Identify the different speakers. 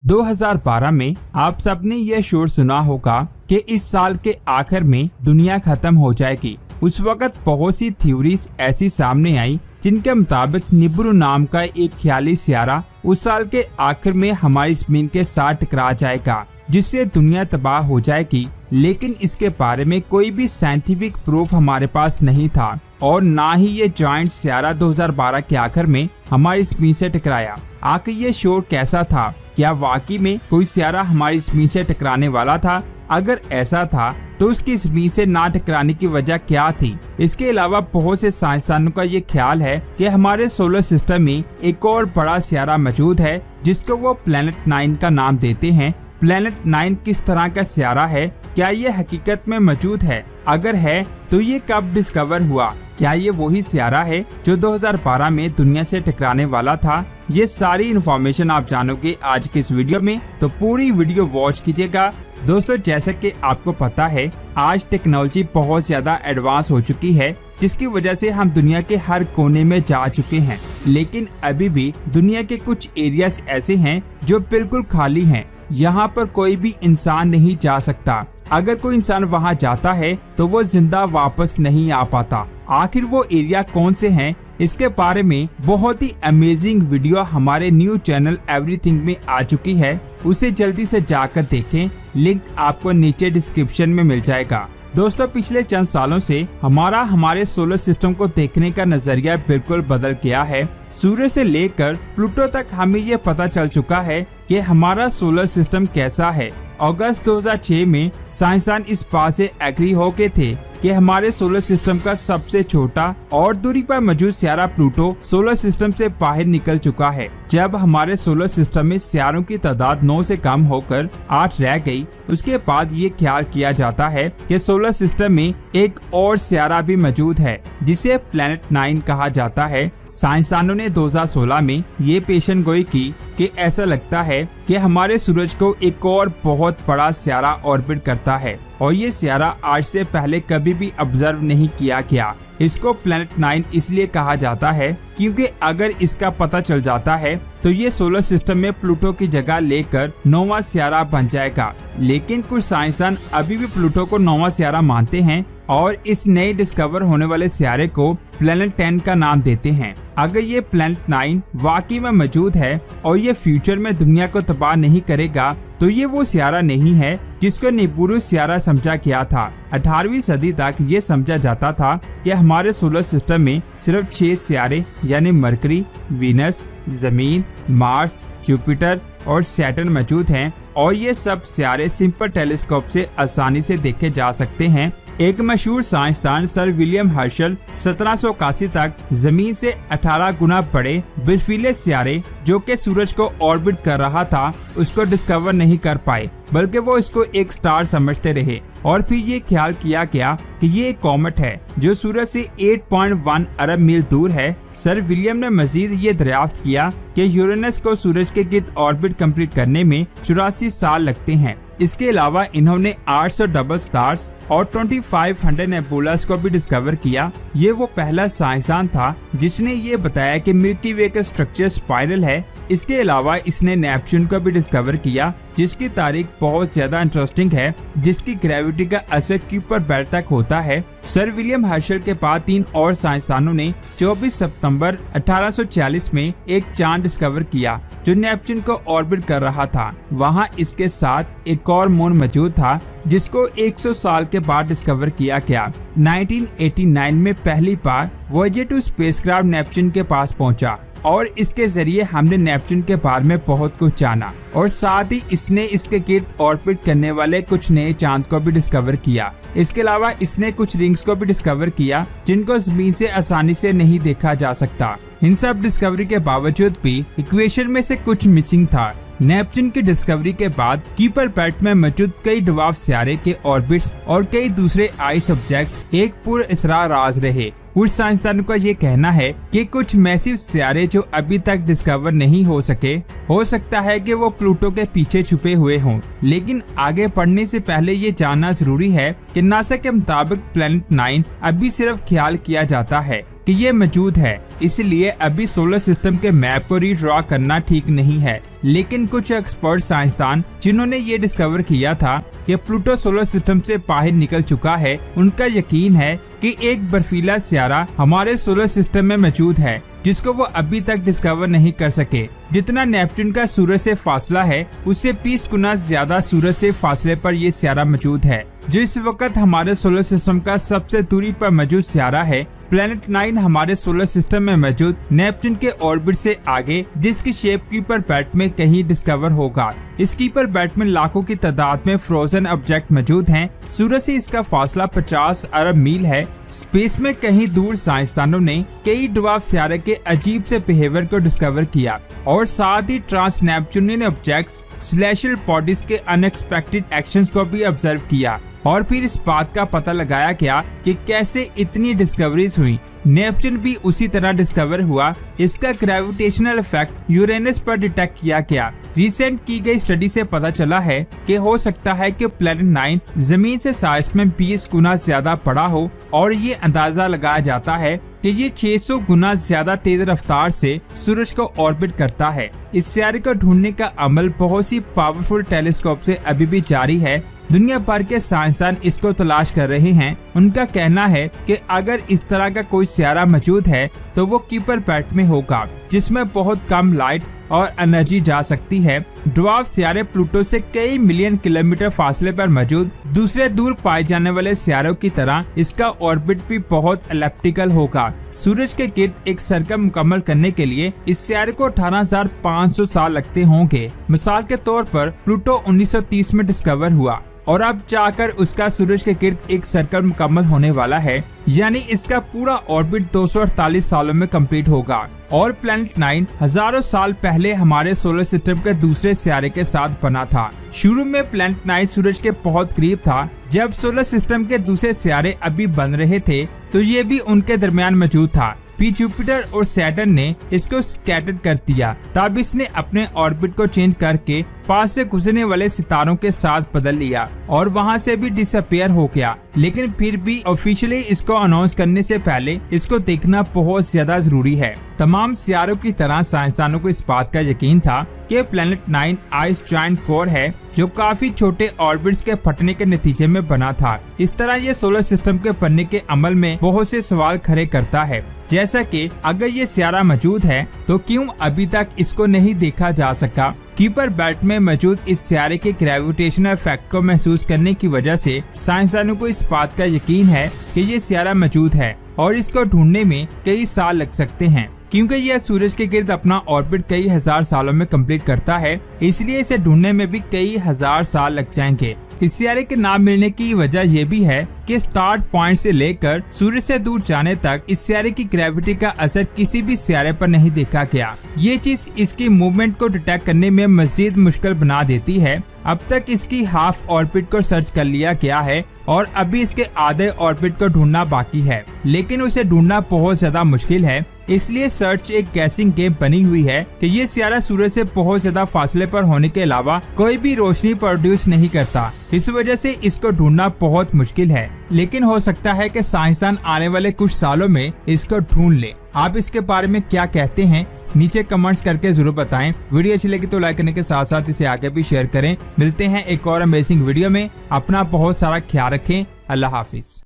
Speaker 1: 2012 में आप सबने ये शोर सुना होगा कि इस साल के आखिर में दुनिया खत्म हो जाएगी। उस वक्त बहुत सी थ्योरीज ऐसी सामने आई जिनके मुताबिक निब्रू नाम का एक ख्याली सियारा उस साल के आखिर में हमारी जमीन के साथ टकरा जाएगा, जिससे दुनिया तबाह हो जाएगी। लेकिन इसके बारे में कोई भी साइंटिफिक प्रूफ हमारे पास नहीं था और ना ही ये जॉइंट सियारा 2012 के आखिर में हमारी जमीन से टकराया। आखिर ये शोर कैसा था? क्या वाकई में कोई सियारा हमारी जमीन से टकराने वाला था? अगर ऐसा था तो उसकी जमीन से ना टकराने की वजह क्या थी? इसके अलावा बहुत से साइंसदानों का ये ख्याल है कि हमारे सोलर सिस्टम में एक और बड़ा सियारा मौजूद है जिसको वो प्लेनेट 9 का नाम देते हैं। प्लेनेट 9 किस तरह का सियारा है? क्या ये हकीकत में मौजूद है? अगर है तो ये कब डिस्कवर हुआ? क्या ये वही सियारा है जो 2012 में दुनिया से टकराने वाला था? ये सारी इन्फॉर्मेशन आप जानोगे आज के इस वीडियो में, तो पूरी वीडियो वॉच कीजिएगा। दोस्तों, जैसे कि आपको पता है आज टेक्नोलॉजी बहुत ज्यादा एडवांस हो चुकी है, जिसकी वजह से हम दुनिया के हर कोने में जा चुके हैं। लेकिन अभी भी दुनिया के कुछ एरियाज ऐसे हैं जो बिल्कुल खाली हैं। यहाँ पर कोई भी इंसान नहीं जा सकता। अगर कोई इंसान वहाँ जाता है तो वो जिंदा वापस नहीं आ पाता। आखिर वो एरिया कौन से हैं? इसके बारे में बहुत ही अमेजिंग वीडियो हमारे न्यू चैनल एवरीथिंग में आ चुकी है, उसे जल्दी से जाकर देखें। लिंक आपको नीचे डिस्क्रिप्शन में मिल जाएगा। दोस्तों, पिछले चंद सालों से हमारे सोलर सिस्टम को देखने का नजरिया बिल्कुल बदल गया है। सूर्य से लेकर प्लूटो तक हमें ये पता चल चुका है कि हमारा सोलर सिस्टम कैसा है। अगस्त 2006 में साइंसदान इस बात से एग्री हो गए थे कि हमारे सोलर सिस्टम का सबसे छोटा और दूरी पर मौजूद सियारा प्लूटो सोलर सिस्टम से बाहर निकल चुका है। जब हमारे सोलर सिस्टम में सियारों की तादाद 9 से कम होकर 8 रह गई, उसके बाद ये ख्याल किया जाता है कि सोलर सिस्टम में एक और सियारा भी मौजूद है जिसे प्लेनेट 9 कहा जाता है। साइंसदानों ने 2016 में ये पेशन गोई की कि ऐसा लगता है कि हमारे सूरज को एक और बहुत बड़ा सियारा ऑर्बिट करता है और ये सियारा आज से पहले कभी भी ऑब्जर्व नहीं किया गया। इसको प्लेनेट 9 इसलिए कहा जाता है क्योंकि अगर इसका पता चल जाता है तो ये सोलर सिस्टम में प्लूटो की जगह लेकर 9वां सियारा बन जाएगा। लेकिन कुछ साइंसदान अभी भी प्लूटो को 9वां सियारा मानते हैं और इस नए डिस्कवर होने वाले सियारे को प्लेनेट 10 का नाम देते हैं। अगर ये प्लेनेट 9 वाकई में मौजूद है और ये फ्यूचर में दुनिया को तबाह नहीं करेगा तो ये वो सियारा नहीं है जिसको निब्रू सियारा समझा गया था। 18वीं सदी तक ये समझा जाता था कि हमारे सोलर सिस्टम में सिर्फ 6 सियारे यानी मरकरी, वीनस, जमीन, मार्स, जुपिटर और सैटर्न मौजूद हैं और ये सब सियारे सिंपल टेलीस्कोप से आसानी से देखे जा सकते हैं। एक मशहूर साइंसदान सर विलियम हर्शल 1781 तक जमीन से 18 गुना बड़े बर्फीले सियारे जो कि सूरज को ऑर्बिट कर रहा था उसको डिस्कवर नहीं कर पाए, बल्कि वो इसको एक स्टार समझते रहे। और फिर ये ख्याल किया गया कि ये एक कॉमेट है जो सूरज से 8.1 अरब मील दूर है। सर विलियम ने मजीद ये दरियाफ्त किया कि यूरेनस को सूरज के गिर्द ऑर्बिट कंप्लीट करने में 84 साल लगते हैं। इसके अलावा इन्होंने 800 डबल स्टार्स और 2500 नेबुलास को भी डिस्कवर किया। ये वो पहला साइंसदान था जिसने ये बताया कि मिल्की वे का स्ट्रक्चर स्पाइरल है। इसके अलावा इसने नेपच्यून को भी डिस्कवर किया जिसकी तारीख बहुत ज्यादा इंटरेस्टिंग है, जिसकी ग्रेविटी का असर क्यूपर बेल्ट तक होता है। सर विलियम हर्शल के बाद 3 और साइंसदानों ने 24 सितंबर 1840 में एक चांद डिस्कवर किया जो नेपच्यून को ऑर्बिट कर रहा था। वहाँ इसके साथ एक और मून मौजूद था जिसको 100 साल के बाद डिस्कवर किया गया। 1989 में पहली बार वॉयेजर 2 स्पेसक्राफ्ट नेपच्यून के पास पहुंचा और इसके जरिए हमने नेपच्यून के बारे में बहुत कुछ जाना और साथ ही इसने इसके गिर्द ऑर्बिट करने वाले कुछ नए चांद को भी डिस्कवर किया। इसके अलावा इसने कुछ रिंग्स को भी डिस्कवर किया जिनको जमीन से आसानी से नहीं देखा जा सकता। इन सब डिस्कवरी के बावजूद भी इक्वेशन में से कुछ मिसिंग था। नेपच्यून की डिस्कवरी के बाद कीपर बेल्ट में मौजूद कई डवार्फ सियारे के ऑर्बिट्स और कई दूसरे आइस ऑब्जेक्ट्स एक पूरा इसरार राज रहे। कुछ साइंसदानों का ये कहना है कि कुछ मैसिव सियारे जो अभी तक डिस्कवर नहीं हो सके, हो सकता है कि वो प्लूटो के पीछे छुपे हुए हों। लेकिन आगे बढ़ने से पहले ये जानना जरूरी है कि नासा के मुताबिक प्लेनेट 9 अभी सिर्फ ख्याल किया जाता है कि ये मौजूद है, इसलिए अभी सोलर सिस्टम के मैप को रीड्रॉ करना ठीक नहीं है। लेकिन कुछ एक्सपर्ट साइंसदान जिन्होंने ये डिस्कवर किया था कि प्लूटो सोलर सिस्टम से बाहर निकल चुका है, उनका यकीन है कि एक बर्फीला सियारा हमारे सोलर सिस्टम में मौजूद है जिसको वो अभी तक डिस्कवर नहीं कर सके। जितना नेपच्यून का सूरज से फासला है, उससे 20 गुना ज्यादा सूरज से फासले पर ये सियारा मौजूद है, जो इस वक्त हमारे सोलर सिस्टम का सबसे दूरी पर मौजूद सियारा है। प्लेनेट 9 हमारे सोलर सिस्टम में मौजूद नेपच्यून के ऑर्बिट से आगे डिस्क शेप कीपर बेल्ट में कहीं डिस्कवर होगा। इस कीपर बेल्ट में लाखों की तादाद में फ्रोजन ऑब्जेक्ट मौजूद हैं। सूरज से इसका फासला 50 अरब मील है। स्पेस में कहीं दूर साइंसदानों ने कई ड्वार्फ सियारे के अजीब से बिहेवियर को डिस्कवर किया और साथ ही trans Neptunian objects, celestial bodies के अनएक्सपेक्टेड एक्शंस को भी ऑब्जर्व किया और फिर इस बात का पता लगाया गया कि कैसे इतनी डिस्कवरीज हुई। नेपच्यून भी उसी तरह डिस्कवर हुआ। इसका ग्रेविटेशनल इफेक्ट यूरेनस पर डिटेक्ट किया गया। रिसेंट की गई स्टडी से पता चला है कि हो सकता है कि प्लेनेट 9 जमीन से साइज में 20 गुना ज्यादा बड़ा हो और ये अंदाजा लगाया जाता है कि ये 600 गुना ज्यादा तेज रफ्तार से सूरज को ऑर्बिट करता है। इस सियारे को ढूंढने का अमल बहुत सी पावरफुल टेलीस्कोप से अभी भी जारी है। दुनिया भर के साइंसदान इसको तलाश कर रहे हैं। उनका कहना है कि अगर इस तरह का कोई सियारा मौजूद है तो वो कीपर बेल्ट में होगा, जिसमें बहुत कम लाइट और एनर्जी जा सकती है। ड्वार्फ सियारे प्लूटो से कई मिलियन किलोमीटर फासले पर मौजूद दूसरे दूर पाए जाने वाले सियारों की तरह इसका ऑर्बिट भी बहुत एलिप्टिकल होगा। सूरज के गिर्द एक सर्कल मुकम्मल करने के लिए इस सियारे को 18,500 साल लगते होंगे। मिसाल के तौर पर प्लूटो 1930 में डिस्कवर हुआ और अब जाकर उसका सूरज के गिर्द एक सर्कल मुकम्मल होने वाला है, यानी इसका पूरा ऑर्बिट 248 सालों में कंप्लीट होगा। और प्लेनेट 9 हजारों साल पहले हमारे सोलर सिस्टम के दूसरे सियारे के साथ बना था। शुरू में प्लेनेट 9 सूरज के बहुत करीब था। जब सोलर सिस्टम के दूसरे सियारे अभी बन रहे थे तो ये भी उनके दरमियान मौजूद था। फिर जुपिटर और सैटर्न ने इसको स्कैटर कर दिया। तब इसने अपने ऑर्बिट को चेंज करके पास से गुजरने वाले सितारों के साथ बदल लिया और वहां से भी डिसअपियर हो गया। लेकिन फिर भी ऑफिशियली इसको अनाउंस करने से पहले इसको देखना बहुत ज्यादा जरूरी है। तमाम सियारों की तरह साइंसदानों को इस बात का यकीन था कि प्लेनेट 9 आइस जायंट कोर है, जो काफी छोटे ऑर्बिट्स के फटने के नतीजे में बना था। इस तरह ये सोलर सिस्टम के बनने के अमल में बहुत से सवाल खड़े करता है, जैसा कि अगर ये सियारा मौजूद है तो क्यों अभी तक इसको नहीं देखा जा सका। कीपर बेल्ट में मौजूद इस सियारे के ग्रेविटेशनल इफेक्ट को महसूस करने की वजह से साइंसदानों को इस बात का यकीन है कि ये सियारा मौजूद है और इसको ढूंढने में कई साल लग सकते हैं, क्योंकि यह सूरज के गिर्द अपना ऑर्बिट कई हजार सालों में कंप्लीट करता है। इसलिए इसे ढूंढने में भी कई हजार साल लग जाएंगे। इस सियारे के नाम मिलने की वजह यह भी है कि स्टार्ट पॉइंट से लेकर सूरज से दूर जाने तक इस सियारे की ग्रेविटी का असर किसी भी सियारे पर नहीं देखा गया। ये चीज इसकी मूवमेंट को डिटेक्ट करने में मजीद मुश्किल बना देती है। अब तक इसकी हाफ ऑर्बिट को सर्च कर लिया गया है और अभी इसके आधे ऑर्बिट को ढूंढना बाकी है, लेकिन उसे ढूंढना बहुत ज्यादा मुश्किल है। इसलिए सर्च एक गैसिंग गेम बनी हुई है कि ये सियारा सूरज से बहुत ज्यादा फासले पर होने के अलावा कोई भी रोशनी प्रोड्यूस नहीं करता। इस वजह से इसको ढूंढना बहुत मुश्किल है, लेकिन हो सकता है कि साइंसदान आने वाले कुछ सालों में इसको ढूंढ ले। आप इसके बारे में क्या कहते हैं, नीचे कमेंट्स करके जरूर बताएं। वीडियो अच्छी लगी तो लाइक करने के साथ साथ इसे आगे भी शेयर करें। मिलते हैं एक और अमेजिंग वीडियो में। अपना बहुत सारा ख्याल रखें। अल्लाह हाफिज।